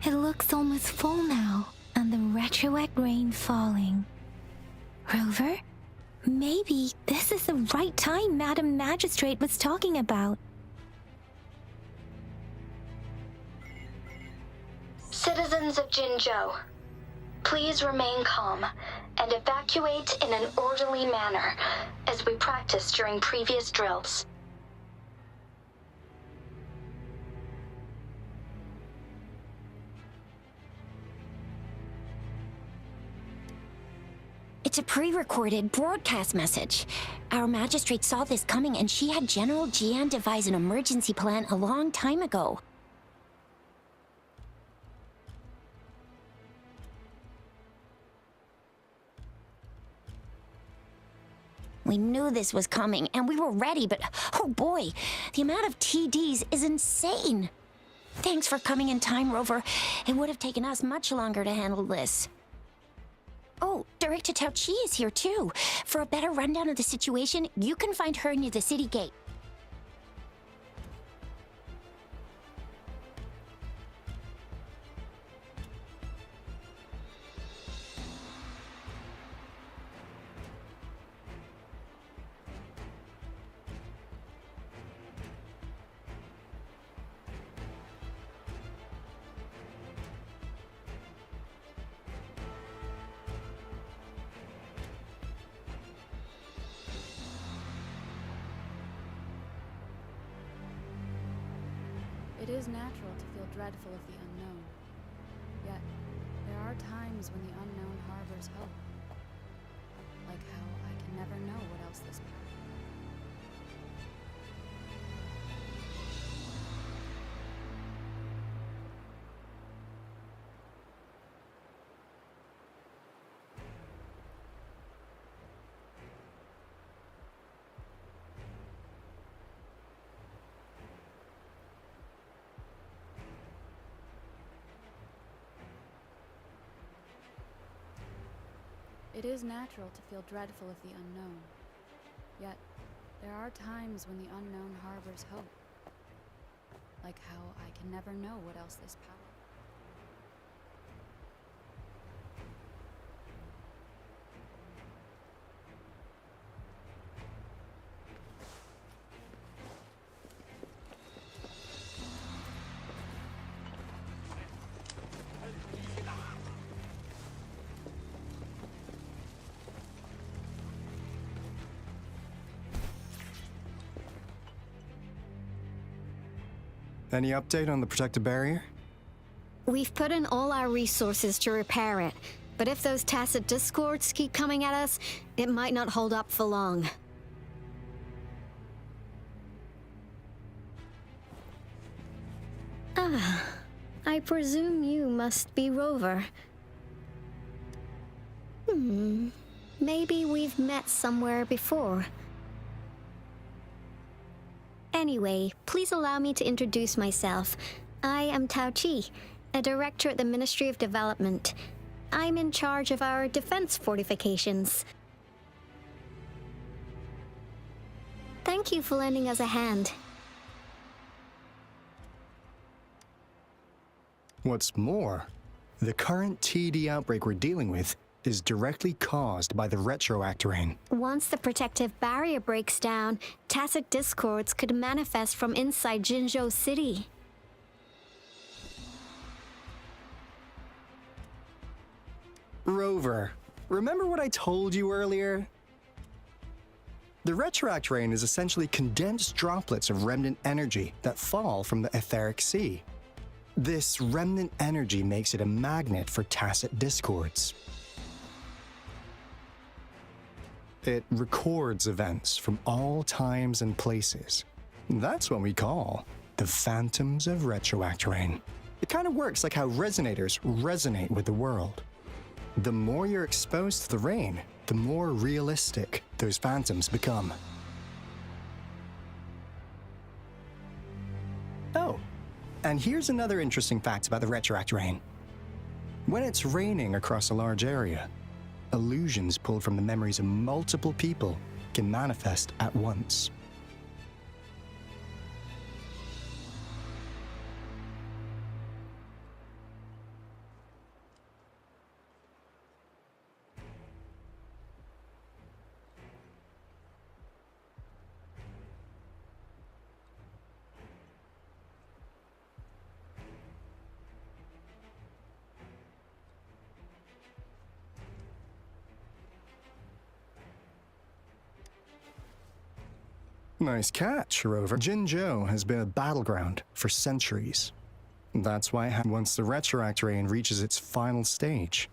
It looks almost full now, and the retroact rain falling. Rover? Maybe this is the right time Madam Magistrate was talking about. Citizens of Jinzhou, please remain calm and evacuate in an orderly manner as we practiced during previous drills. It's a pre-recorded broadcast message. Our magistrate saw this coming and she had General Jian devise an emergency plan a long time ago. We knew this was coming and we were ready, but oh boy, the amount of TDs is insane. Thanks for coming in time, Rover. It would have taken us much longer to handle this. Oh, Director Tao Chi is here too. For a better rundown of the situation, you can find her near the city gate. It is natural to feel dreadful of the unknown. Yet, there are times when the unknown harbors hope. Like how I can never know what else this path. It is natural to feel dreadful of the unknown. Yet, there are times when the unknown harbors hope. Like how I can never know what else this path. Any update on the protective barrier? We've put in all our resources to repair it, but if those tacit discords keep coming at us, it might not hold up for long. Ah, I presume you must be Rover. Maybe we've met somewhere before. Anyway, please allow me to introduce myself. I am Tao Chi, a director at the Ministry of Development. I'm in charge of our defense fortifications. Thank you for lending us a hand. What's more, the current TD outbreak we're dealing with is directly caused by the retroact rain. Once the protective barrier breaks down, tacit discords could manifest from inside Jinzhou City. Rover, remember what I told you earlier? The retroact rain is essentially condensed droplets of remnant energy that fall from the etheric sea. This remnant energy makes it a magnet for tacit discords. It records events from all times and places. That's what we call the phantoms of retroact rain. It kind of works like how resonators resonate with the world. The more you're exposed to the rain, the more realistic those phantoms become. Oh, and here's another interesting fact about the retroact rain. When it's raining across a large area, illusions pulled from the memories of multiple people can manifest at once. Nice catch, Rover. Jinzhou has been a battleground for centuries. That's why once the retroactor rain reaches its final stage.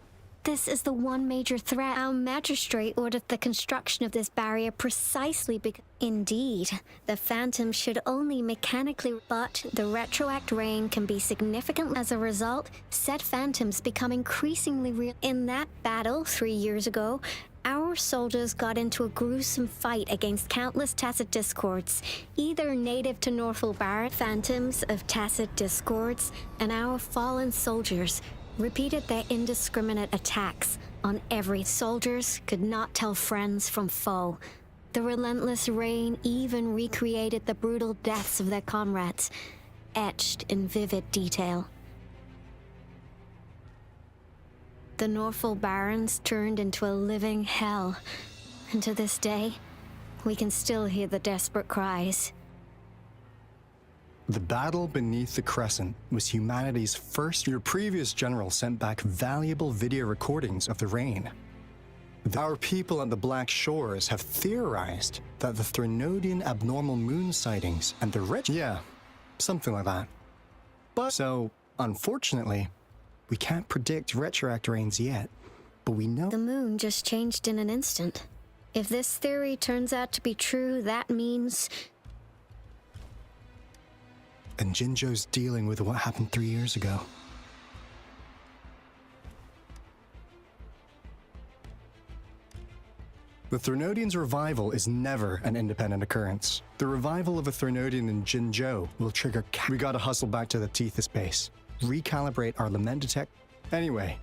This is the one major threat. Our magistrate ordered the construction of this barrier precisely because... Indeed, the Phantom should only mechanically... But the retroact rain can be significant. As a result, said Phantoms become increasingly real. In that battle 3 years ago, our soldiers got into a gruesome fight against countless Tacit Discords, either native to Northel Barret, Phantoms of Tacit Discords, and our fallen soldiers repeated their indiscriminate attacks on every... Soldiers could not tell friends from foe. The relentless rain even recreated the brutal deaths of their comrades, etched in vivid detail. The Northel Barrens turned into a living hell, and to this day, we can still hear the desperate cries. The battle beneath the Crescent was humanity's first. Your previous general sent back valuable video recordings of the rain. Our people at the Black Shores have theorized that the Threnodian abnormal moon sightings and the Yeah, something like that. But so, unfortunately, we can't predict retroactor rains yet, but we know... The moon just changed in an instant. If this theory turns out to be true, that means... And Jinzhou's dealing with what happened 3 years ago. The Threnodian's revival is never an independent occurrence. The revival of a Threnodian in Jinzhou will trigger... We gotta hustle back to the Tethys base. Recalibrate our lament detect... Anyway.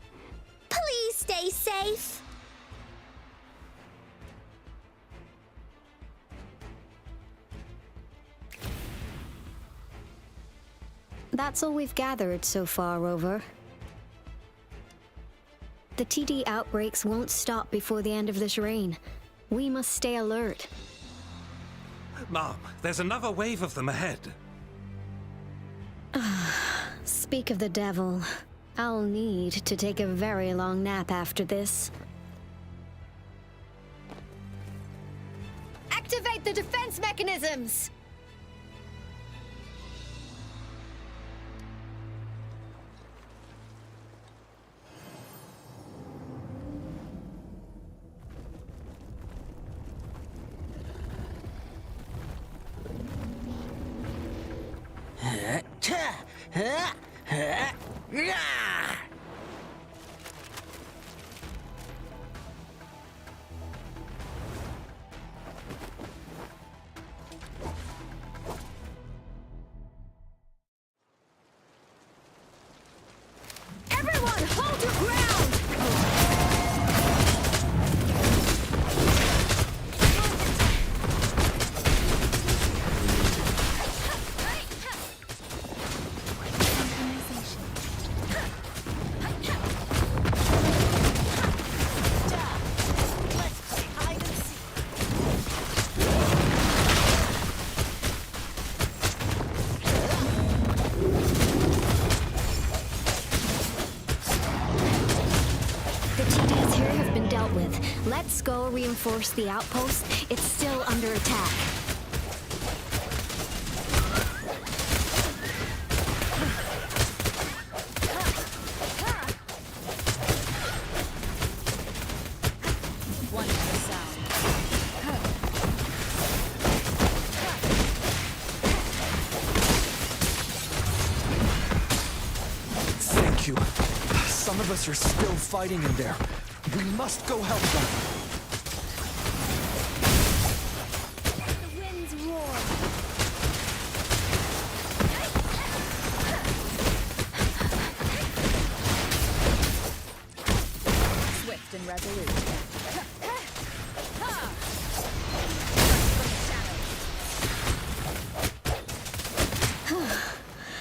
Please stay safe. That's all we've gathered so far, Rover. The TD outbreaks won't stop before the end of this reign. We must stay alert. Mom, there's another wave of them ahead. Speak of the devil. I'll need to take a very long nap after this. Activate the defense mechanisms! Everyone, hold your ground! Let's go reinforce the outpost. It's still under attack. Thank you. Some of us are still fighting in there. We must go help them. The winds roar. Swift and resolute.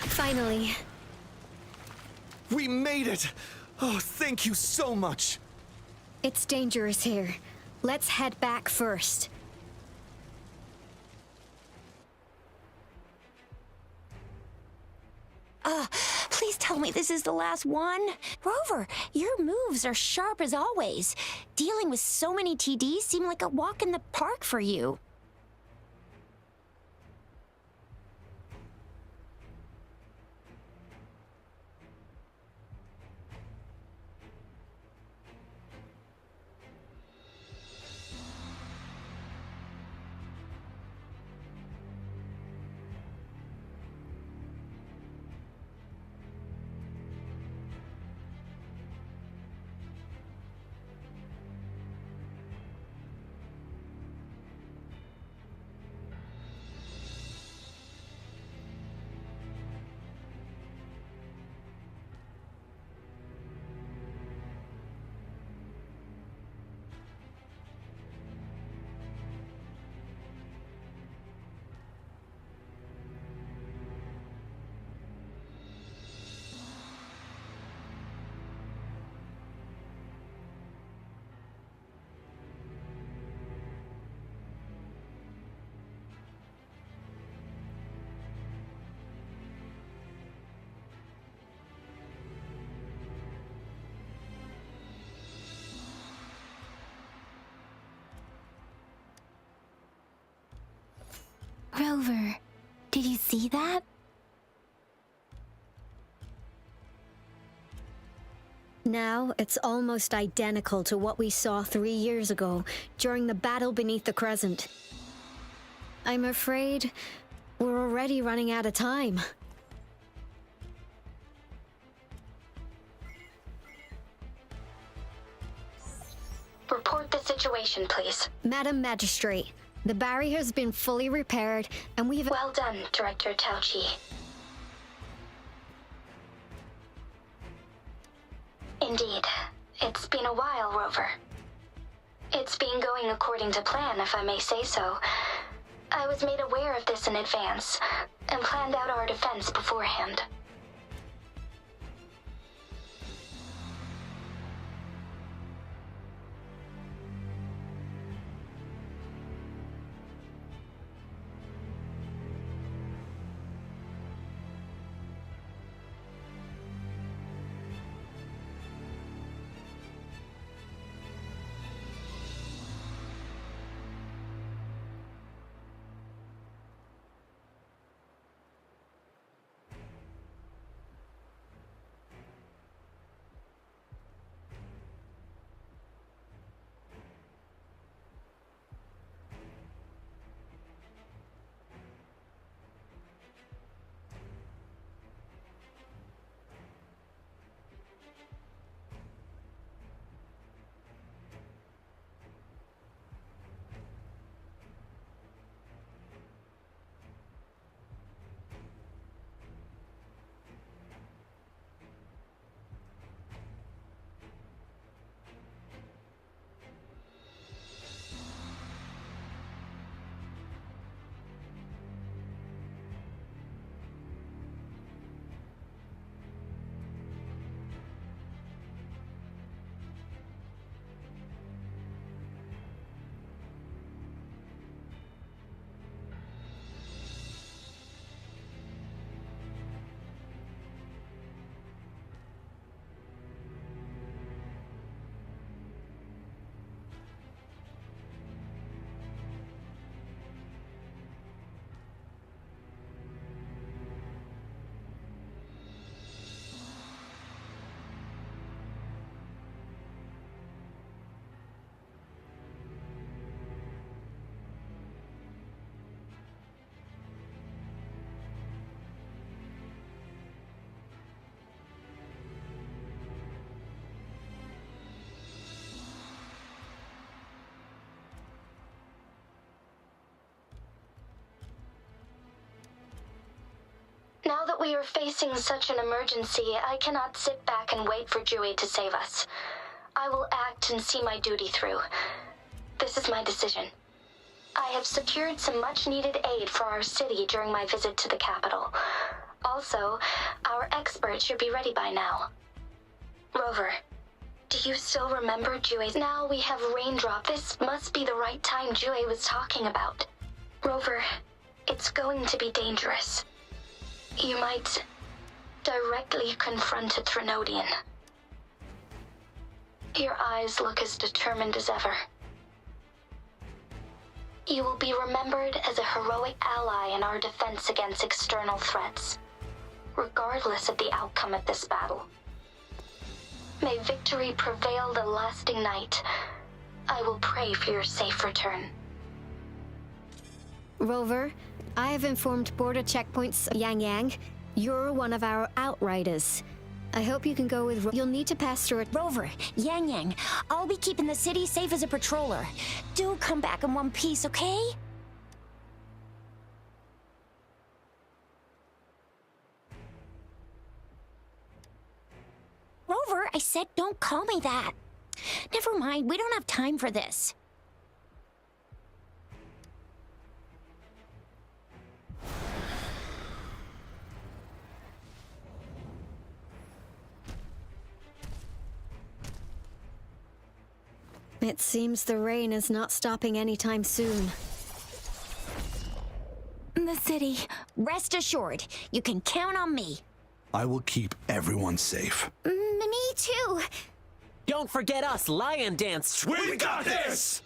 Finally. We made it! Oh, thank you so much! It's dangerous here. Let's head back first. Please tell me this is the last one. Rover, your moves are sharp as always. Dealing with so many TDs seem like a walk in the park for you. Rover, did you see that? Now, it's almost identical to what we saw 3 years ago during the battle beneath the Crescent. I'm afraid we're already running out of time. Report the situation, please. Madam Magistrate, the barrier has been fully repaired and we've... Well done, Director Tauchi. Indeed. It's been a while, Rover. It's been going according to plan, if I may say so. I was made aware of this in advance, and planned out our defense beforehand. Now that we are facing such an emergency, I cannot sit back and wait for Jui to save us. I will act and see my duty through. This is my decision. I have secured some much-needed aid for our city during my visit to the capital. Also, our expert should be ready by now. Rover, do you still remember Jue's? Now we have Raindrop. This must be the right time Jue was talking about. Rover, it's going to be dangerous. You might directly confront a Trinodian. Your eyes look as determined as ever. You will be remembered as a heroic ally in our defense against external threats, regardless of the outcome of this battle. May victory prevail the lasting night. I will pray for your safe return. Rover, I have informed border checkpoints Yang Yang. You're one of our outriders. I hope you can go with... You'll need to pass through it. Rover, Yang Yang, I'll be keeping the city safe as a patroller. Do come back in one piece, okay? Rover, I said don't call me that. Never mind, we don't have time for this. It seems the rain is not stopping anytime soon. The city. Rest assured, you can count on me. I will keep everyone safe. Me too. Don't forget us, Lion Dance. We got this!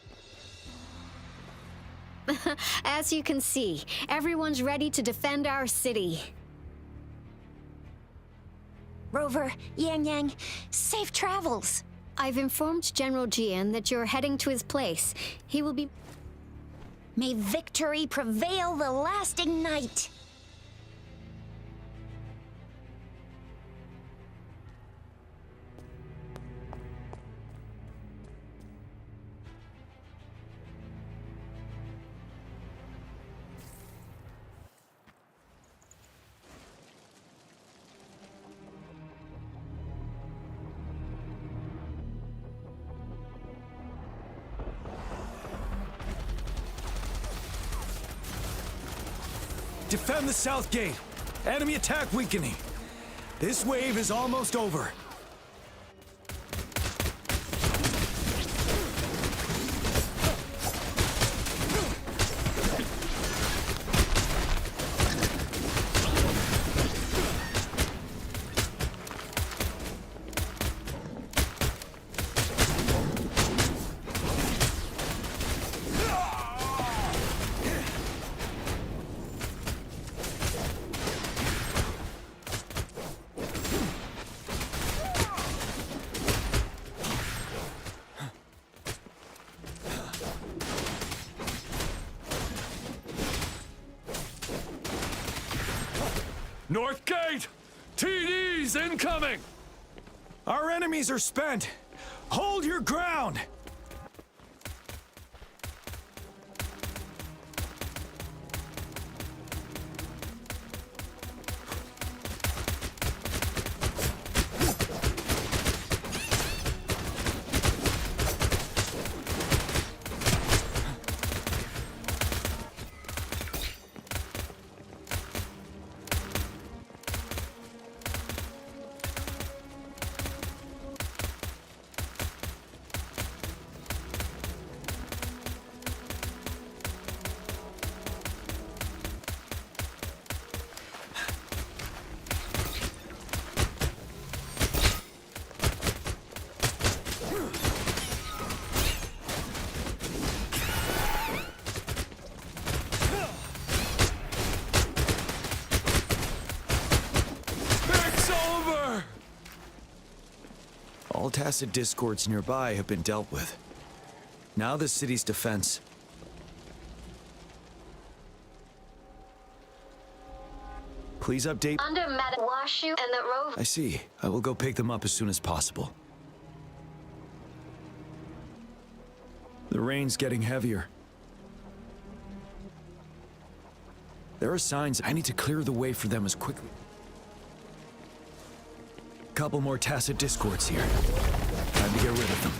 As you can see, everyone's ready to defend our city. Rover, Yang Yang, safe travels. I've informed General Jian that you're heading to his place. He will be... May victory prevail the lasting night. Defend the south gate. Enemy attack weakening. This wave is almost over. North Gate! TDs incoming! Our enemies are spent. Hold your ground! All tacit discords nearby have been dealt with. Now the city's defense. Please update. Under Madam Washu and the Rover. I see. I will go pick them up as soon as possible. The rain's getting heavier. There are signs I need to clear the way for them as quickly. Couple more tacit discords here. Time to get rid of them.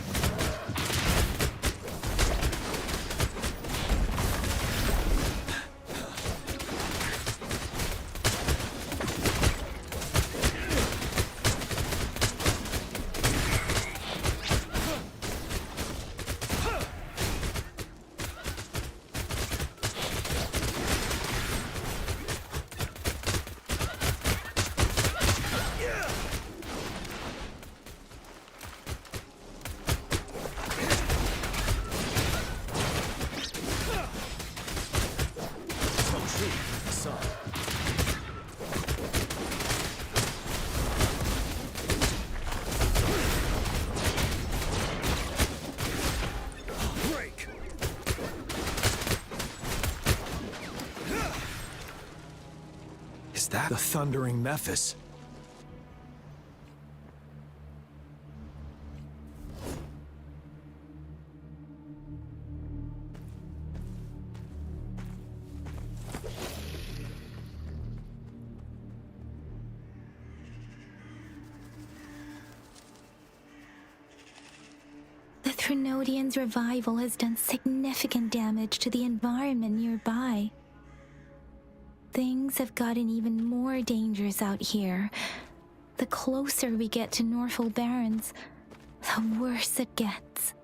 Is that the thundering Mephis? The Threnodians' revival has done significant damage to the environment nearby. Things have gotten even more dangerous out here. The closer we get to Norfolk Barrens, the worse it gets.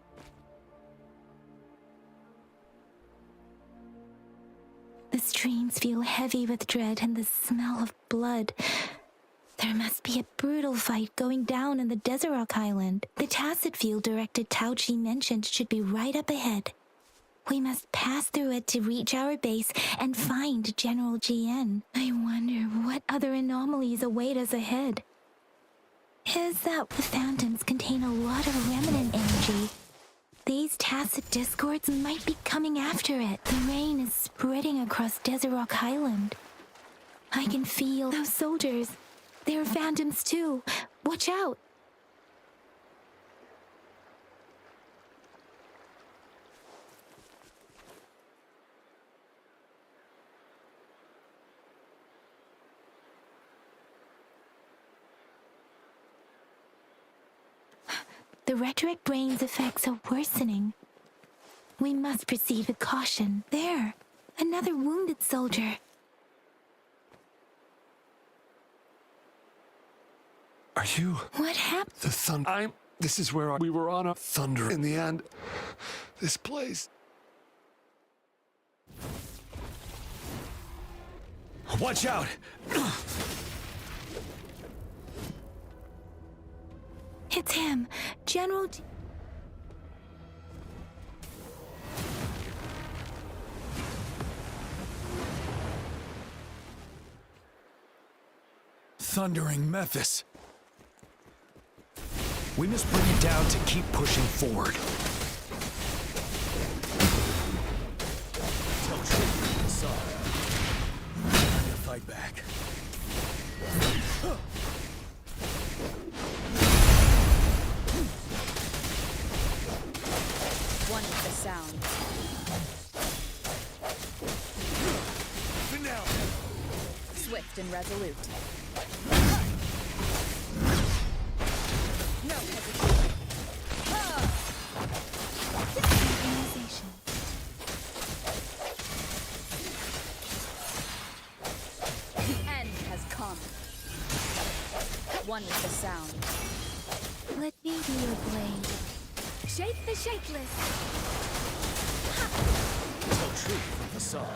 The streams feel heavy with dread and the smell of blood. There must be a brutal fight going down in the Desert Island. The tacit field directed Tauchi mentioned should be right up ahead. We must pass through it to reach our base and find General GN. I wonder what other anomalies await us ahead. Is that the phantoms contain a lot of remnant energy? These tacit discords might be coming after it. The rain is spreading across Desert Rock Highland. I can feel those soldiers. They're phantoms too. Watch out! The rhetoric brain's effects are worsening. We must proceed with caution. There, another wounded soldier. Are you? What happened? The thunder. This is where we were on a thunder. In the end, this place. Watch out! It's him, General. Thundering Memphis. We must bring it down to keep pushing forward. Tell truth, son. Time to fight back. One with the sound. Swift and resolute. No hesitation. Organization. The end has come. One with the sound. Let me be your blade. Shake the shapeless. Tell truth with the song.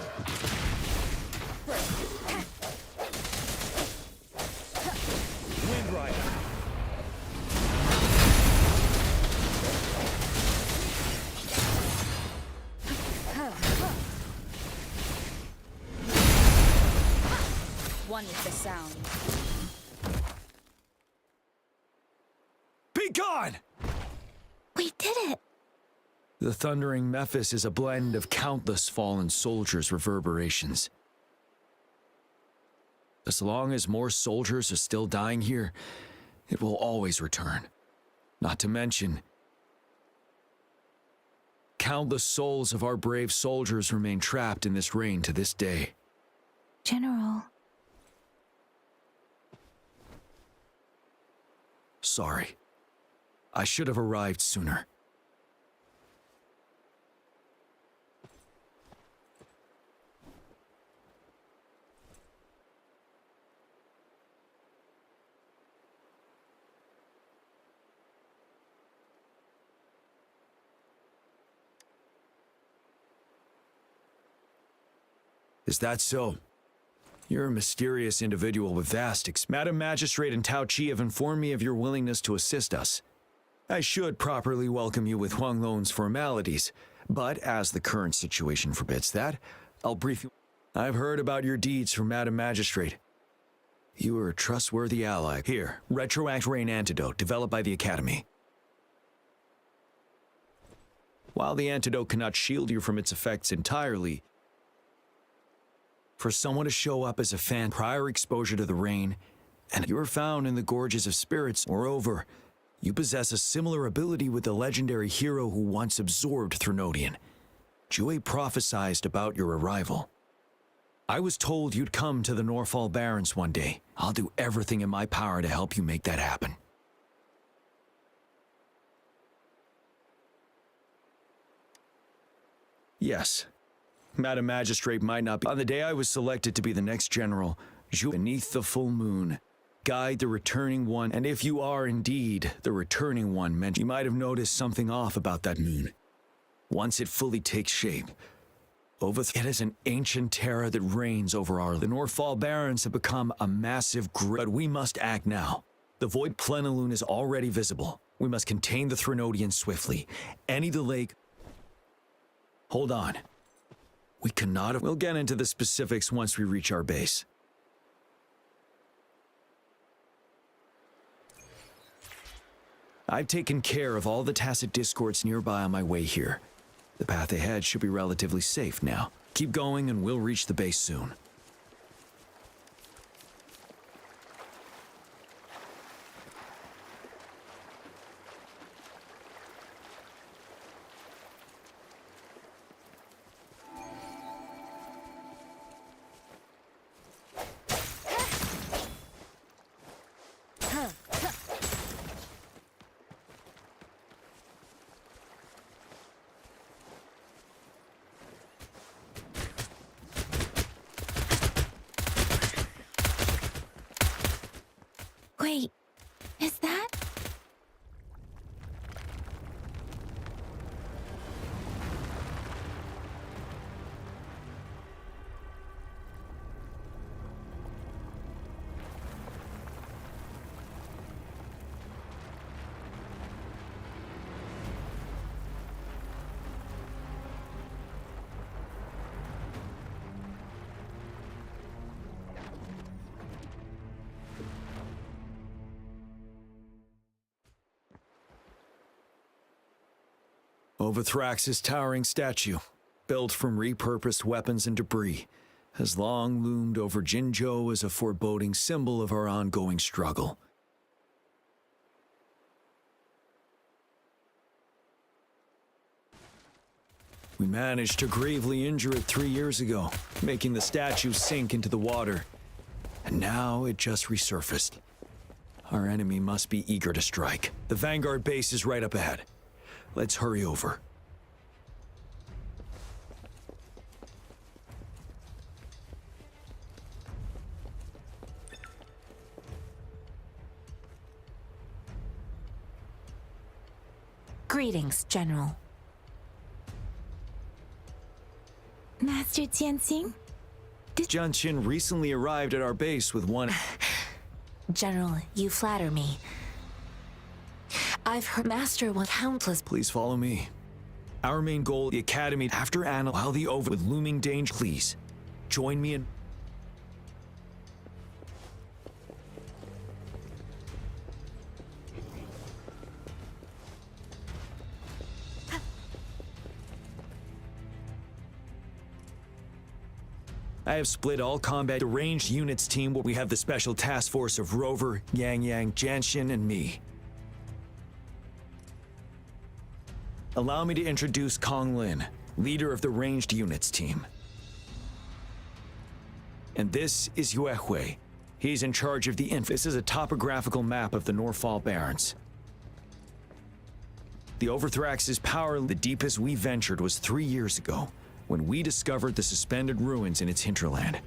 Wind Rider. One with the sound. Be gone! We did it! The thundering Memphis is a blend of countless fallen soldiers' reverberations. As long as more soldiers are still dying here, it will always return. Not to mention, countless souls of our brave soldiers remain trapped in this rain to this day. General. Sorry. I should have arrived sooner. Is that so? You're a mysterious individual with vast Madam Magistrate and Tao Chi have informed me of your willingness to assist us. I should properly welcome you with Huang Lon's formalities, but as the current situation forbids that, I'll brief you. I've heard about your deeds from Madam Magistrate. You are a trustworthy ally. Here, Retroact Rain Antidote, developed by the Academy. While the antidote cannot shield you from its effects entirely, for someone to show up as a fan prior exposure to the rain, and you are found in the Gorges of Spirits. Moreover, you possess a similar ability with the legendary hero who once absorbed Threnodian. Jue prophesied about your arrival. I was told you'd come to the Norfall Barrens one day. I'll do everything in my power to help you make that happen. Yes. Madam Magistrate might not be. On the day I was selected to be the next general, beneath the full moon, guide the returning one, and if you are indeed the returning one, you might have noticed something off about that moon. Once it fully takes shape, it is an ancient terror that reigns over the Norfall Barrens have become a massive but we must act now. The void plenilune is already visible. We must contain the Threnodians swiftly. Any delay. Hold on. We cannot have... We'll get into the specifics once we reach our base. I've taken care of all the tacit discords nearby on my way here. The path ahead should be relatively safe now. Keep going and we'll reach the base soon. Wait, is that? Overthrax's towering statue, built from repurposed weapons and debris, has long loomed over Jinzhou as a foreboding symbol of our ongoing struggle. We managed to gravely injure it 3 years ago, making the statue sink into the water. And now it just resurfaced. Our enemy must be eager to strike. The Vanguard base is right up ahead. Let's hurry over. Greetings, General. Master Jianxing? Jianqin recently arrived at our base with one... General, you flatter me. I've heard Master want countless... Please follow me. Our main goal, the Academy, after Anna, while the over with looming danger. Please, join me in... I have split all combat. The ranged units team where we have the special task force of Rover, Yang Yang, Jianxin, and me. Allow me to introduce Kong Lin, leader of the ranged units team. And this is Yue Hui. He's in charge of the This is a topographical map of the Norfall Barrens. The Overthrax's power, the deepest we ventured was 3 years ago, when we discovered the suspended ruins in its hinterland.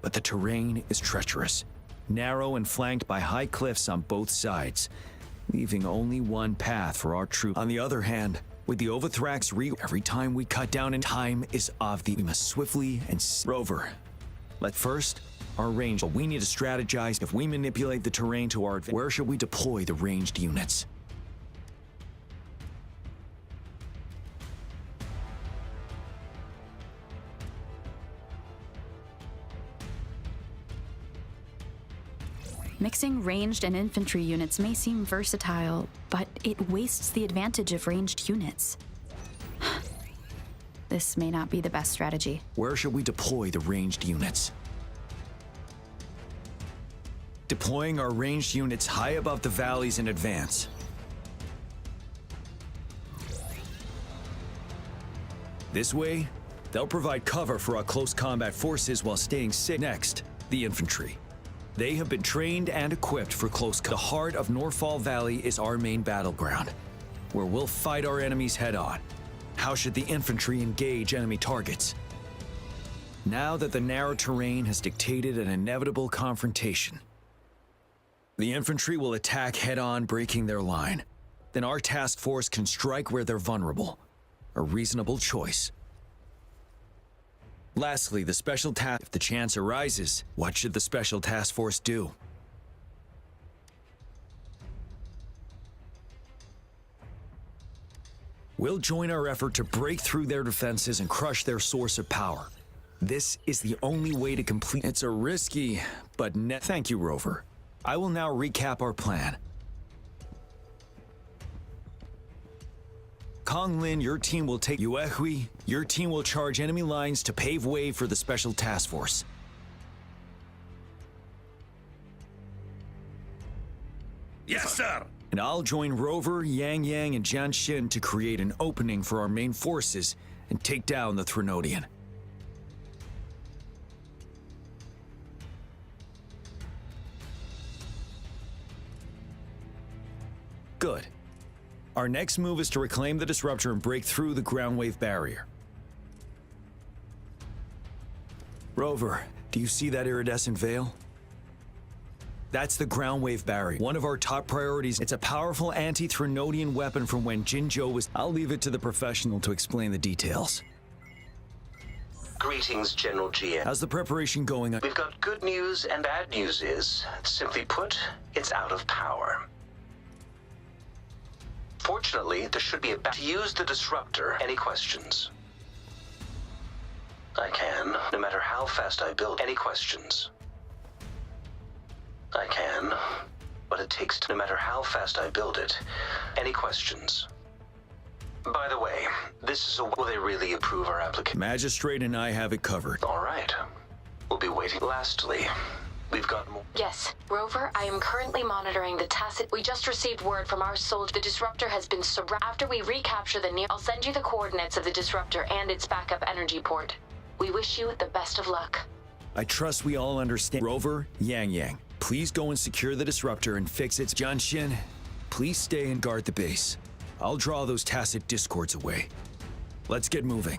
But the terrain is treacherous, narrow and flanked by high cliffs on both sides, leaving only one path for our troops. On the other hand, with the Overthrax every time we cut down in time is of the... We must swiftly and... Rover, let first, our range, but we need to strategize. If we manipulate the terrain to our advantage, where should we deploy the ranged units? Mixing ranged and infantry units may seem versatile, but it wastes the advantage of ranged units. This may not be the best strategy. Where should we deploy the ranged units? Deploying our ranged units high above the valleys in advance. This way, they'll provide cover for our close combat forces while staying safe. Next, the infantry. They have been trained and equipped for close combat. The heart of Norfall Valley is our main battleground, where we'll fight our enemies head-on. How should the infantry engage enemy targets? Now that the narrow terrain has dictated an inevitable confrontation, the infantry will attack head-on, breaking their line. Then our task force can strike where they're vulnerable. A reasonable choice. Lastly, the special task. If the chance arises, what should the special task force do? We'll join our effort to break through their defenses and crush their source of power. This is the only way to complete. It's a risky, but thank you, Rover. I will now recap our plan. Kong Lin, your team will take Yuehui. Your team will charge enemy lines to pave way for the Special Task Force. Yes, sir! And I'll join Rover, Yang Yang, and Jian Xin to create an opening for our main forces and take down the Threnodian. Good. Our next move is to reclaim the disruptor and break through the ground wave barrier. Rover, do you see that iridescent veil? That's the ground wave barrier. One of our top priorities. It's a powerful anti-Threnodian weapon from when Jinzhou was. I'll leave it to the professional to explain the details. Greetings, General GM. How's the preparation going? We've got good news and bad news is, simply put, it's out of power. Fortunately, there should be a to use the disruptor. Any questions? I can, no matter how fast I build. Any questions? I can, but it takes no matter how fast I build it. Any questions? By the way, this is a... Will they really approve our application? Magistrate and I have it covered. All right. We'll be waiting. Lastly, we've got more... Yes, Rover, I am currently monitoring the tacit... We just received word from our soldier. The disruptor has been surrounded. After we recapture the near... I'll send you the coordinates of the disruptor and its backup energy port. We wish you the best of luck. I trust we all understand. Rover, Yang Yang, please go and secure the disruptor and fix it. Jian Xin, please stay and guard the base. I'll draw those tacit discords away. Let's get moving.